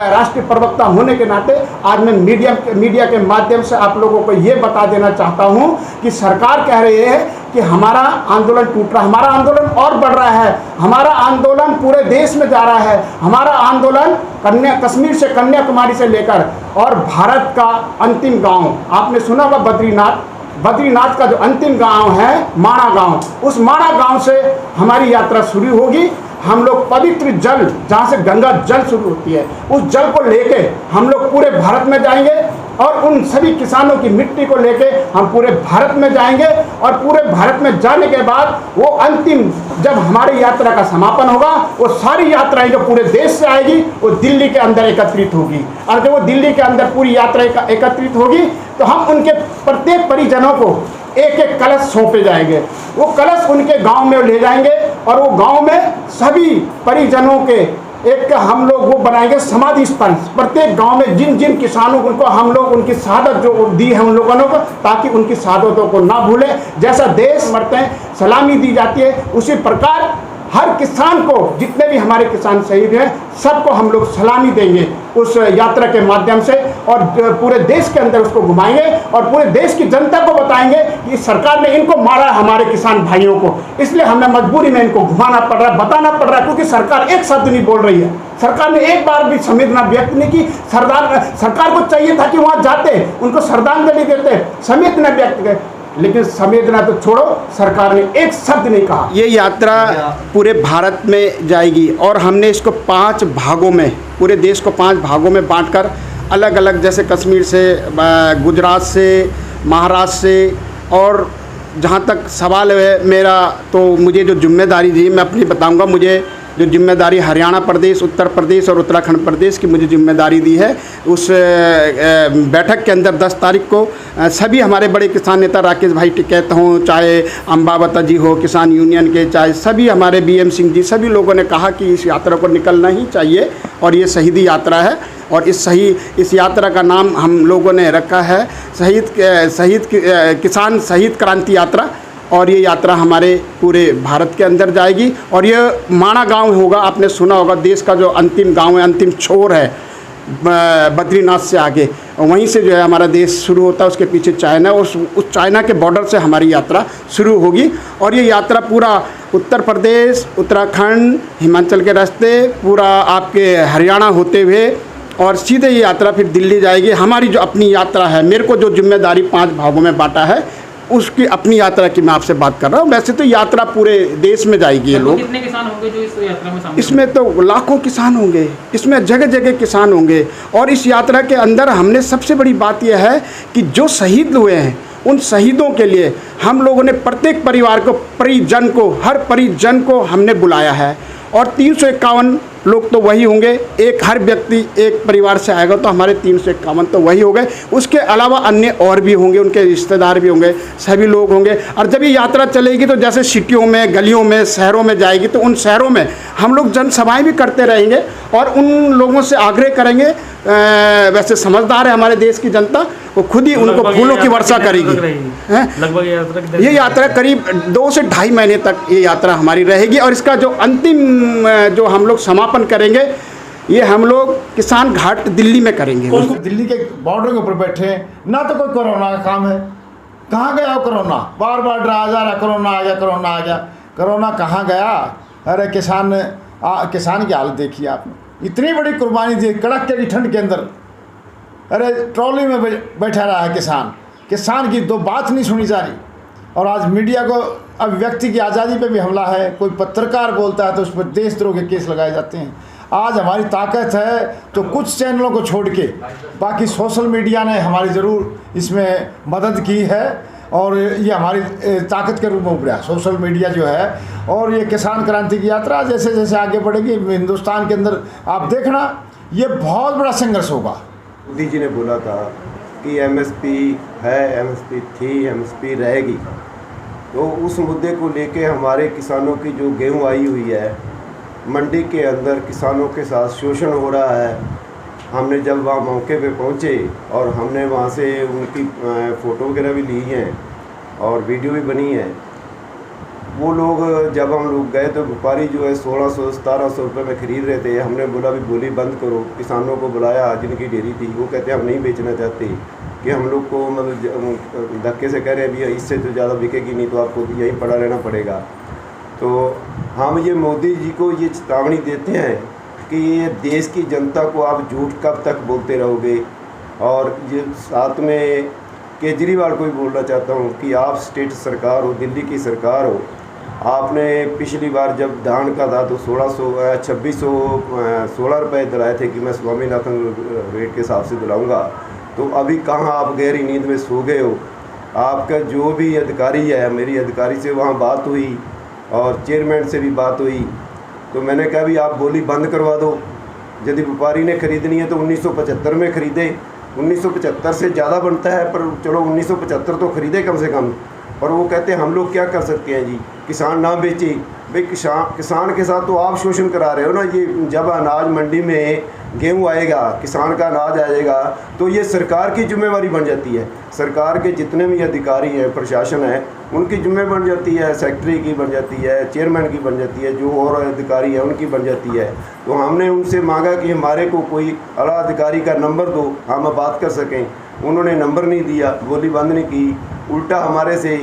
राष्ट्रीय प्रवक्ता होने के नाते आज मैं मीडिया के माध्यम से आप लोगों को ये बता देना चाहता हूँ कि सरकार कह रही है कि हमारा आंदोलन टूट रहा है, हमारा आंदोलन और बढ़ रहा है, हमारा आंदोलन पूरे देश में जा रहा है, हमारा आंदोलन कश्मीर से कन्याकुमारी से लेकर और भारत का अंतिम गांव, आपने सुना होगा बद्रीनाथ का जो अंतिम गांव है माणा गांव, उस माणा गांव से हमारी यात्रा शुरू होगी। हम लोग पवित्र जल, जहाँ से गंगा जल शुरू होती है, उस जल को लेके हम लोग पूरे भारत में जाएंगे और उन सभी किसानों की मिट्टी को लेके हम पूरे भारत में जाएंगे और पूरे भारत में जाने के बाद वो अंतिम जब हमारी यात्रा का समापन होगा, वो सारी यात्राएं जो पूरे देश से आएगी वो दिल्ली के अंदर एकत्रित होगी और जब वो दिल्ली के अंदर पूरी यात्रा एकत्रित होगी तो हम उनके प्रत्येक परिजनों को एक एक कलश सौंपे जाएंगे। वो कलश उनके गांव में ले जाएंगे और वो गांव में सभी परिजनों के एक हम लोग वो बनाएंगे समाधि स्थल, प्रत्येक गांव में जिन जिन किसानों को हम लोग उनकी शहादत जो दी है उन लोगों को, ताकि उनकी शहादतों को ना भूलें। जैसा देश मरते हैं सलामी दी जाती है, उसी प्रकार हर किसान को, जितने भी हमारे किसान शहीद हैं सबको हम लोग सलामी देंगे उस यात्रा के माध्यम से और पूरे देश के अंदर उसको घुमाएंगे और पूरे देश की जनता को बताएंगे कि सरकार ने इनको मारा है, हमारे किसान भाइयों को, इसलिए हमें मजबूरी में इनको घुमाना पड़ रहा है, बताना पड़ रहा है, क्योंकि सरकार एक शब्द नहीं बोल रही है। सरकार ने एक बार भी संवेदना व्यक्त नहीं की। सरकार को चाहिए था कि वहाँ जाते, उनको श्रद्धांजलि देते, संवेदना व्यक्त कर, लेकिन संवेदना तो छोड़ो, सरकार ने एक शब्द नहीं कहा। ये यात्रा पूरे भारत में जाएगी और हमने इसको 5 भागों में, पूरे देश को 5 भागों में बांटकर अलग अलग, जैसे कश्मीर से, गुजरात से, महाराष्ट्र से, और जहाँ तक सवाल है मेरा, तो मुझे जो जिम्मेदारी दी मैं अपनी बताऊँगा। मुझे जो जिम्मेदारी हरियाणा प्रदेश, उत्तर प्रदेश और उत्तराखंड प्रदेश की मुझे जिम्मेदारी दी है, उस बैठक के अंदर 10 तारीख को सभी हमारे बड़े किसान नेता, राकेश भाई टिकैत हों, चाहे अम्बावता जी हो किसान यूनियन के, चाहे सभी हमारे BM सिंह जी, सभी लोगों ने कहा कि इस यात्रा को निकलना ही चाहिए और ये शहीदी यात्रा है और इस यात्रा का नाम हम लोगों ने रखा है किसान शहीद क्रांति यात्रा। और ये यात्रा हमारे पूरे भारत के अंदर जाएगी और ये माणा गांव होगा, आपने सुना होगा, देश का जो अंतिम गांव है, अंतिम छोर है बद्रीनाथ से आगे, वहीं से जो है हमारा देश शुरू होता है, उसके पीछे चाइना, उस चाइना के बॉर्डर से हमारी यात्रा शुरू होगी। और ये यात्रा पूरा उत्तर प्रदेश, उत्तराखंड, हिमाचल के रास्ते पूरा आपके हरियाणा होते हुए और सीधे ये यात्रा फिर दिल्ली जाएगी। हमारी जो अपनी यात्रा है, मेरे को जो जिम्मेदारी 5 भागों में बांटा है, उसकी अपनी यात्रा की मैं आपसे बात कर रहा हूँ। वैसे तो यात्रा पूरे देश में जाएगी। ये लोग कितने किसान होंगे जो इस यात्रा में शामिल? इसमें तो लाखों किसान होंगे, इसमें जगह जगह किसान होंगे। और इस यात्रा के अंदर हमने सबसे बड़ी बात यह है कि जो शहीद हुए हैं उन शहीदों के लिए हम लोगों ने प्रत्येक परिवार को, परिजन को, हर परिजन को हमने बुलाया है और 351 लोग तो वही होंगे, एक हर व्यक्ति एक परिवार से आएगा तो हमारे 351 तो वही हो गए। उसके अलावा अन्य और भी होंगे, उनके रिश्तेदार भी होंगे, सभी लोग होंगे। और जब ये यात्रा चलेगी तो जैसे सिटियों में, गलियों में, शहरों में जाएगी तो उन शहरों में हम लोग जनसभाएं भी करते रहेंगे और उन लोगों से आग्रह करेंगे। वैसे समझदार है हमारे देश की जनता, वो खुद ही उनको फूलों की वर्षा करेगी। लगभग ये यात्रा करीब 2 से ढाई महीने तक ये यात्रा हमारी रहेगी और इसका जो अंतिम जो हम लोग समापन करेंगे, ये हम लोग किसान घाट दिल्ली में करेंगे। दिल्ली के बॉर्डर के ऊपर बैठे ना, तो कोई कोरोना का काम है। कहाँ गया कोरोना? बार बार डराया जा रहा, कोरोना आ गया, कोरोना आ गया। कोरोना कहाँ गया? अरे किसान की हालत देखिए आपने, इतनी बड़ी कुर्बानी दी कड़क की ठंड के अंदर। अरे ट्रॉली में बैठा रहा है किसान की 2 बात नहीं सुनी जा रही। और आज मीडिया को अभिव्यक्ति की आज़ादी पे भी हमला है। कोई पत्रकार बोलता है तो उस पर देशद्रोह के केस लगाए जाते हैं। आज हमारी ताकत है तो कुछ चैनलों को छोड़ के बाकी सोशल मीडिया ने हमारी ज़रूर इसमें मदद की है और ये हमारी ताकत के रूप में उभरा सोशल मीडिया जो है। और ये किसान क्रांति की यात्रा जैसे जैसे आगे बढ़ेगी हिंदुस्तान के अंदर, आप देखना ये बहुत बड़ा संघर्ष होगा। मोदी जी ने बोला था कि MSP है, MSP थी, MSP रहेगी। तो उस मुद्दे को लेके हमारे किसानों की जो गेहूं आई हुई है मंडी के अंदर, किसानों के साथ शोषण हो रहा है। हमने जब वहाँ मौके पे पहुँचे और हमने वहाँ से उनकी फ़ोटो वगैरह भी ली हैं और वीडियो भी बनी है, वो लोग जब हम लोग गए तो व्यापारी जो है 1600-1700 रुपये में ख़रीद रहे थे। हमने बोला भी बोली बंद करो, किसानों को बुलाया जिनकी डेयरी थी, वो कहते हैं हम नहीं बेचना चाहते, कि हम लोग को मतलब धक्के से कह रहे हैं अभी इससे तो ज़्यादा बिकेगी नहीं, तो आपको यहीं पड़ा रहना पड़ेगा। तो हम ये मोदी जी को ये चेतावनी देते हैं कि ये देश की जनता को आप झूठ कब तक बोलते रहोगे। और ये साथ में केजरीवाल को भी बोलना चाहता हूँ कि आप स्टेट सरकार हो, दिल्ली की सरकार हो, आपने पिछली बार जब धान का था तो 2616 रुपये दिलाए थे कि मैं स्वामीनाथन रेट के हिसाब से दिलाऊंगा। तो अभी कहाँ आप गहरी नींद में सो गए हो। आपका जो भी अधिकारी है, मेरी अधिकारी से वहाँ बात हुई और चेयरमैन से भी बात हुई, तो मैंने कहा भी आप बोली बंद करवा दो। यदि व्यापारी ने ख़रीदनी है तो 1975 में ख़रीदे, 1975 से ज़्यादा बनता है, पर चलो 1975 तो ख़रीदे कम से कम। और वो कहते हैं हम लोग क्या कर सकते हैं जी, किसान ना बेचे। भाई किसान के साथ तो आप शोषण करा रहे हो ना। ये जब अनाज मंडी में गेहूँ आएगा, किसान का अनाज आएगा, तो ये सरकार की जिम्मेवारी बन जाती है। सरकार के जितने भी अधिकारी हैं, प्रशासन है, उनकी जिम्मेदारी बन जाती है, सेक्रेटरी की बन जाती है, चेयरमैन की बन जाती है, जो और अधिकारी हैं उनकी बन जाती है। तो हमने उनसे मांगा कि हमारे को कोई आला अधिकारी का नंबर दो, हम बात कर सकें। उन्होंने नंबर नहीं दिया, बोली बंद नहीं की, उल्टा हमारे से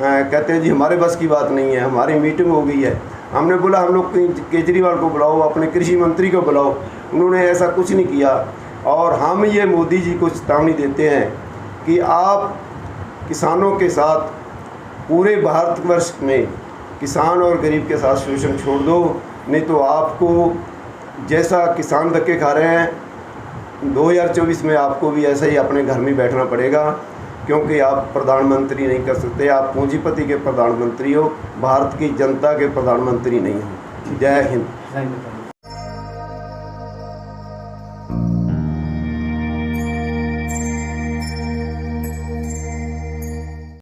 कहते हैं जी हमारे बस की बात नहीं है, हमारी मीटिंग हो गई है। हमने बोला हम लोग केजरीवाल को बुलाओ, अपने कृषि मंत्री को बुलाओ, उन्होंने ऐसा कुछ नहीं किया। और हम ये मोदी जी को चेतावनी देते हैं कि आप किसानों के साथ, पूरे भारतवर्ष में किसान और गरीब के साथ शोषण छोड़ दो, नहीं तो आपको जैसा किसान धक्के खा रहे हैं 2024 में आपको भी ऐसा ही अपने घर में बैठना पड़ेगा, क्योंकि आप प्रधानमंत्री नहीं कर सकते। आप पूंजीपति के प्रधानमंत्री हो, भारत की जनता के प्रधानमंत्री नहीं हो। जय हिंद।